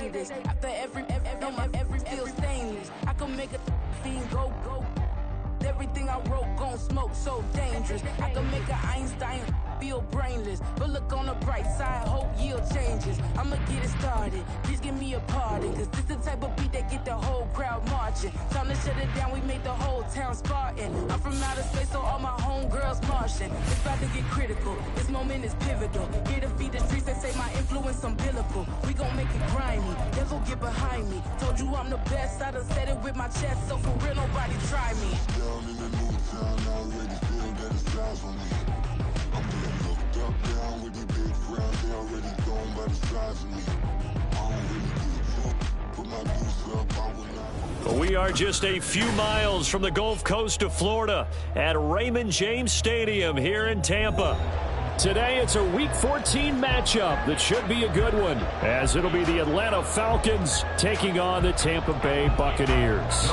haters. After every feel stainless. I can make a fiend go. Everything I wrote gon' smoke, so dangerous. I can make an Einstein feel brainless. But look on the bright side, hope yield changes. I'ma get it started, please give me a pardon. Cause this the type of beat that get the whole crowd marching. Time to shut it down, we made the whole town Spartan. I'm from outer space, so all my homegirls Martian. It's about to get critical, this moment is pivotal. Here to feed the streets that say my influence umbilical. We gon' make it grimy, never get behind me. Told you I'm the best, I done said it with my chest. So for real, nobody try me. Down in the new town, I already feel that it's time for me. I'm getting looked up, down with these big crowds, they already gone by the size of me. I don't really give a fuck, put my goose up, I will not. We are just a few miles from the Gulf Coast of Florida at Raymond James Stadium here in Tampa. Today it's a Week 14 matchup that should be a good one, as it'll be the Atlanta Falcons taking on the Tampa Bay Buccaneers.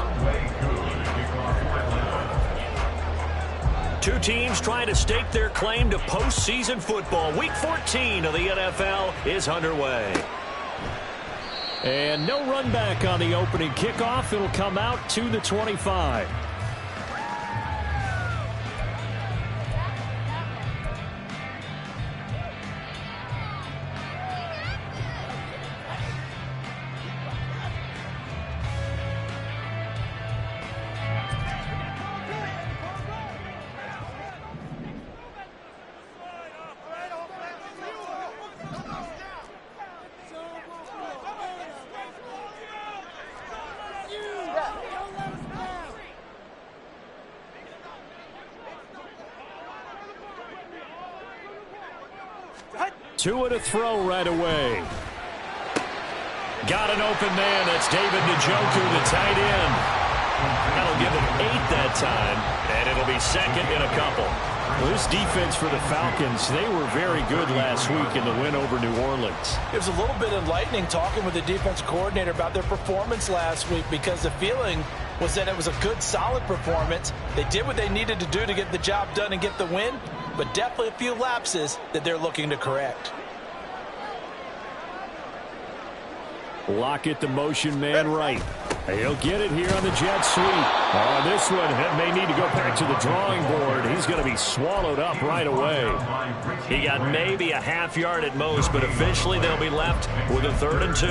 Two teams trying to stake their claim to postseason football. Week 14 of the NFL is underway. And no run back on the opening kickoff. It'll come out to the 25. Tua to throw right away. Got an open man. That's David Njoku, the tight end. That'll give him 8 that time, and it'll be second in a couple. Well, this defense for the Falcons, they were very good last week in the win over New Orleans. It was a little bit enlightening talking with the defense coordinator about their performance last week, because the feeling was that it was a good, solid performance. They did what they needed to do to get the job done and get the win, but definitely a few lapses that they're looking to correct. Lockett, the motion man right. He'll get it here on the jet sweep. On this one, may need to go back to the drawing board. He's going to be swallowed up right away. He got maybe a half yard at most, but officially they'll be left with a 3rd and 2.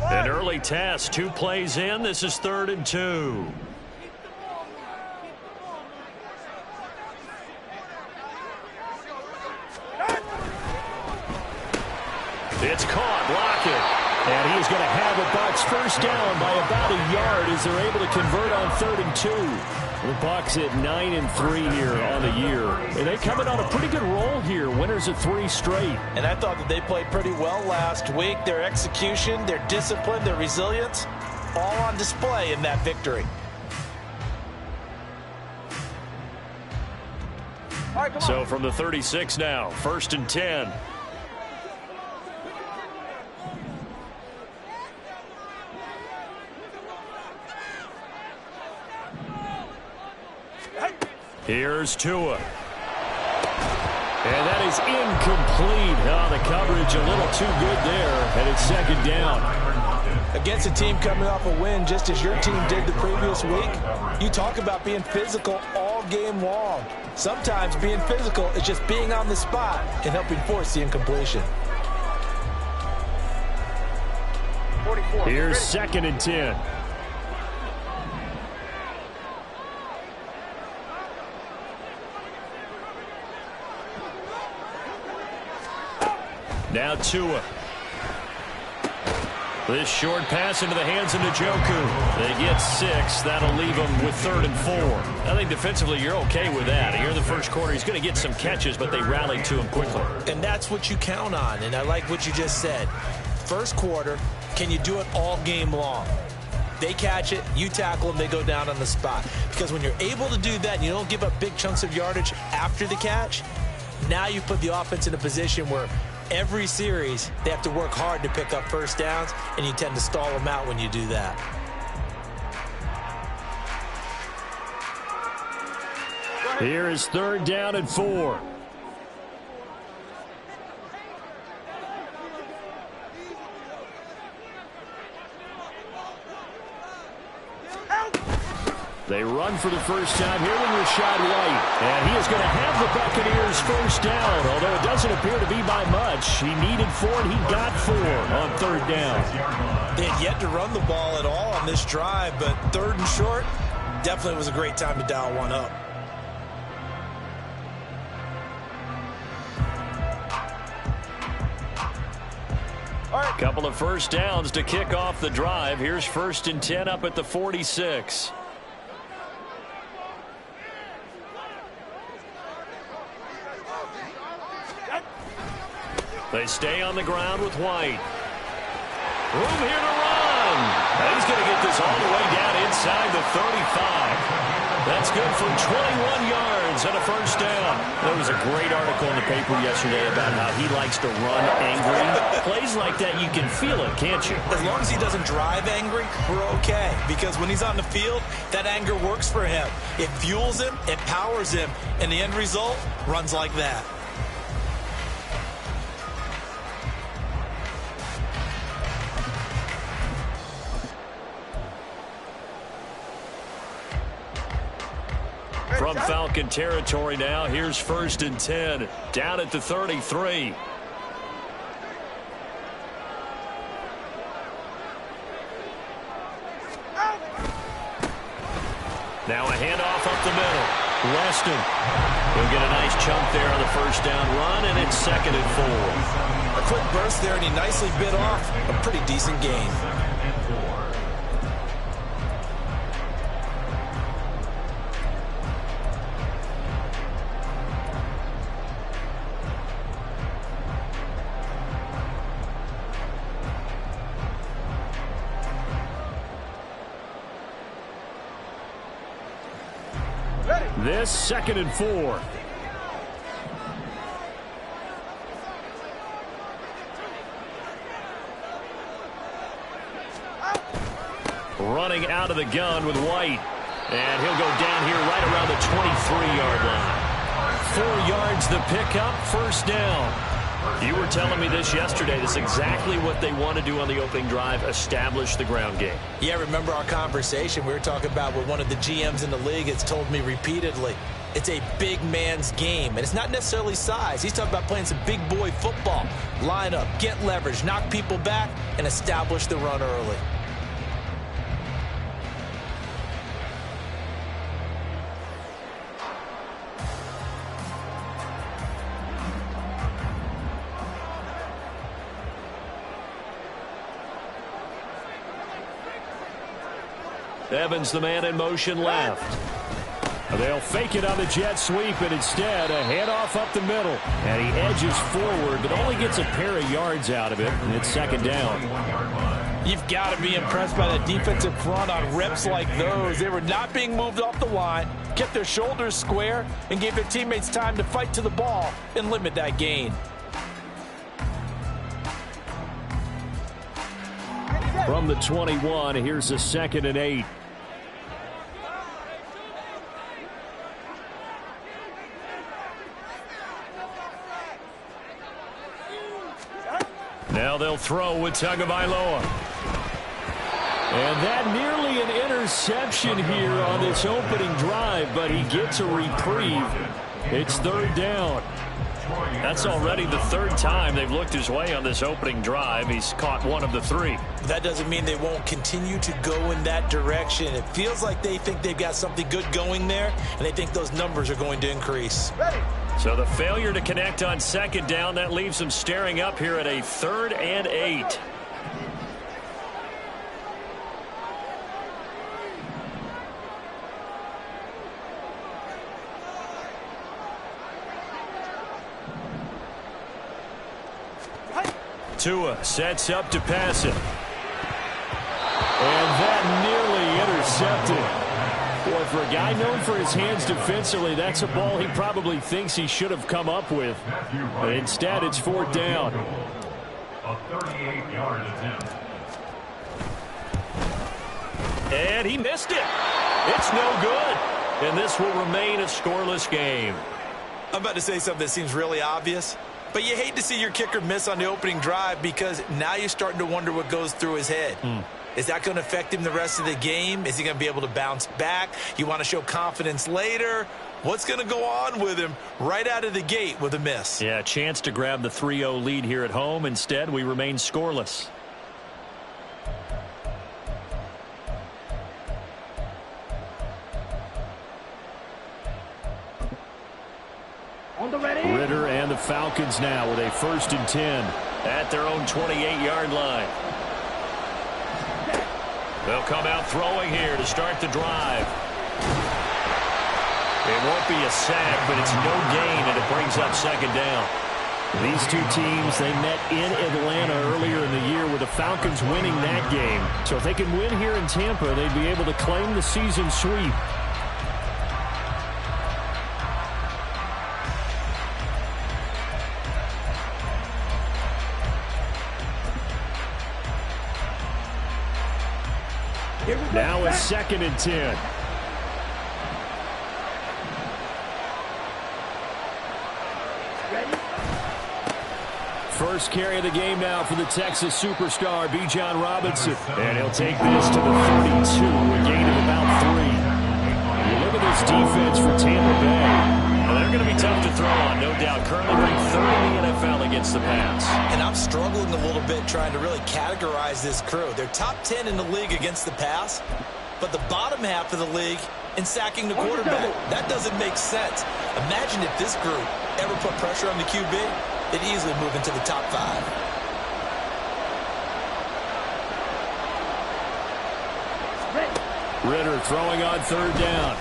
An early test, 2 plays in. This is 3rd and 2. It's caught, Lockett. And he's going to have a Bucs first down by about a yard as they're able to convert on 3rd and 2. The Bucs at 9-3 here on the year. And they coming on a pretty good roll here. Winners of 3 straight. And I thought that they played pretty well last week. Their execution, their discipline, their resilience, all on display in that victory. All right, come on. So from the 36 now, 1st and 10. Here's Tua. And that is incomplete. Oh, the coverage a little too good there, and it's 2nd down. Against a team coming off a win, just as your team did the previous week, you talk about being physical all game long. Sometimes being physical is just being on the spot and helping force the incompletion. Here's 2nd and 10. Now Tua. This short pass into the hands of Njoku. They get 6. That'll leave them with 3rd and 4. I think defensively you're okay with that. Here in the first quarter, he's going to get some catches, but they rallied to him quickly. And that's what you count on, and I like what you just said. First quarter, can you do it all game long? They catch it, you tackle them, they go down on the spot. Because when you're able to do that and you don't give up big chunks of yardage after the catch, now you put the offense in a position where every series, they have to work hard to pick up first downs, and you tend to stall them out when you do that. Here is 3rd down and 4. They run for the first time here with Rashad White. And he is going to have the Buccaneers first down, although it doesn't appear to be by much. He needed 4, and he got 4 on 3rd down. They had yet to run the ball at all on this drive, but 3rd and short definitely was a great time to dial one up. Couple of first downs to kick off the drive. Here's 1st and 10 up at the 46. They stay on the ground with White. Room here to run. And he's going to get this all the way down inside the 35. That's good for 21 yards and a first down. There was a great article in the paper yesterday about how he likes to run angry. Plays like that, you can feel it, can't you? As long as he doesn't drive angry, we're okay. Because when he's on the field, that anger works for him. It fuels him, it powers him, and the end result runs like that. From Falcon territory now, here's 1st and 10, down at the 33. Now a handoff up the middle. Weston will get a nice chunk there on the first down run, and it's 2nd and 4. A quick burst there, and he nicely bit off a pretty decent gain. This 2nd and 4. Running out of the gun with White. And he'll go down here right around the 23-yard line. 4 yards the pickup, first down. You were telling me this yesterday. This is exactly what they want to do on the opening drive, establish the ground game. Yeah, remember our conversation we were talking about with one of the GMs in the league has told me repeatedly. It's a big man's game, and it's not necessarily size. He's talking about playing some big boy football. Line up, get leverage, knock people back, and establish the run early. Evans, the man in motion left. They'll fake it on the jet sweep, and instead a handoff up the middle. And he edges forward, but only gets a pair of yards out of it, and it's 2nd down. You've got to be impressed by the defensive front on reps like those. They were not being moved off the line, kept their shoulders square, and gave their teammates time to fight to the ball and limit that gain. From the 21, here's a 2nd and 8. Now they'll throw with Tagovailoa. And that nearly an interception here on this opening drive, but he gets a reprieve. It's 3rd down. That's already the 3rd time they've looked his way on this opening drive. He's caught 1 of the 3. That doesn't mean they won't continue to go in that direction. It feels like they think they've got something good going there, and they think those numbers are going to increase. So the failure to connect on 2nd down, that leaves them staring up here at a 3rd and 8. Tua sets up to pass it. And that nearly intercepted. Boy, for a guy known for his hands defensively, that's a ball he probably thinks he should have come up with. But instead, it's 4th down. A 38-yard attempt. And he missed it. It's no good. And this will remain a scoreless game. I'm about to say something that seems really obvious, but you hate to see your kicker miss on the opening drive because now you're starting to wonder what goes through his head. Is that going to affect him the rest of the game? Is he going to be able to bounce back? You want to show confidence later? What's going to go on with him right out of the gate with a miss? Yeah, a chance to grab the 3-0 lead here at home. Instead, we remain scoreless. Ritter and the Falcons now with a 1st and 10 at their own 28-yard line. They'll come out throwing here to start the drive. It won't be a sack, but it's no gain, and it brings up 2nd down. These two teams, they met in Atlanta earlier in the year with the Falcons winning that game. So if they can win here in Tampa, they'd be able to claim the season sweep. Now a 2nd and 10. First carry of the game now for the Texas superstar, Bijan Robinson. And he'll take this to the 32, a gain of about 3. You look at this defense for Tampa Bay. Well, they're going to be tough to throw on, no doubt. Currently ranked 3rd in the NFL against the pass. And I'm struggling a little bit trying to really categorize this crew. They're top 10 in the league against the pass, but the bottom half of the league in sacking the quarterback. That doesn't make sense. Imagine if this group ever put pressure on the QB, they'd easily move into the top 5. Ritter throwing on 3rd down.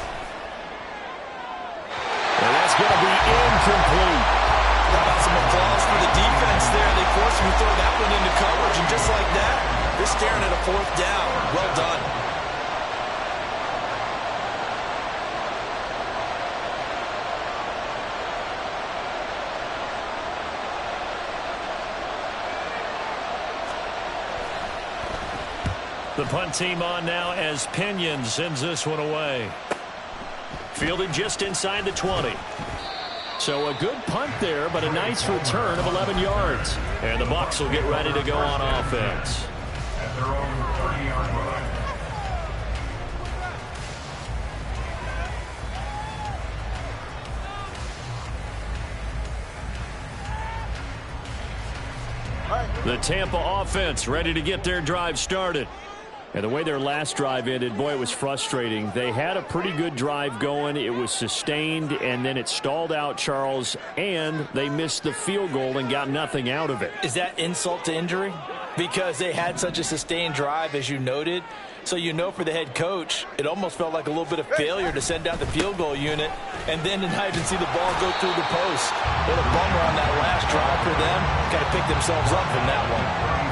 And that's going to be incomplete. How about some applause for the defense there? They forced him to throw that one into coverage, and just like that, they're staring at a 4th down. Well done. The punt team on now as Pinion sends this one away. Fielded just inside the 20. So a good punt there, but a nice return of 11 yards. And the Bucs will get ready to go on offense. At their own 30-yard line. The Tampa offense ready to get their drive started. And the way their last drive ended, boy, it was frustrating. They had a pretty good drive going. It was sustained, and then it stalled out, Charles, and they missed the field goal and got nothing out of it. Is that insult to injury? Because they had such a sustained drive, as you noted. So you know for the head coach, it almost felt like a little bit of failure to send out the field goal unit and then to not even see the ball go through the post. What a bummer on that last drive for them. Got to pick themselves up from that one.